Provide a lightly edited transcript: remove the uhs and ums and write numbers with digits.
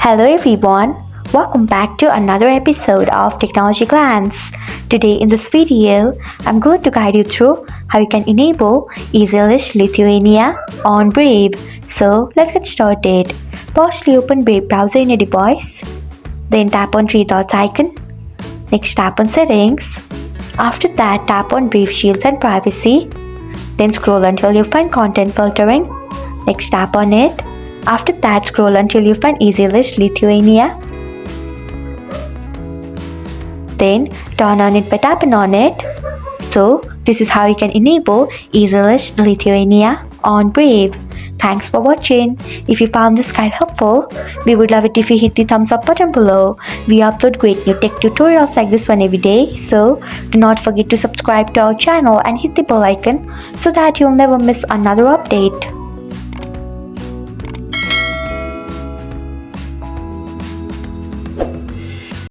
Hello everyone, welcome back to another episode of Technologyglance. Today in this video, I'm going to guide you through how you can enable EasyList Lithuania on Brave. So let's get started. Firstly, open Brave browser in your device. Then tap on three dots icon. Next tap on settings. After that, tap on Brave Shields and Privacy. Then scroll until you find content filtering. Next tap on it. After that, scroll until you find EasyList Lithuania. Then turn on it by tapping on it. So this is how you can enable EasyList Lithuania on Brave. Thanks for watching. If you found this guide helpful, we would love it if you hit the thumbs up button below. We upload great new tech tutorials like this one every day, so do not forget to subscribe to our channel and hit the bell icon so that you'll never miss another update.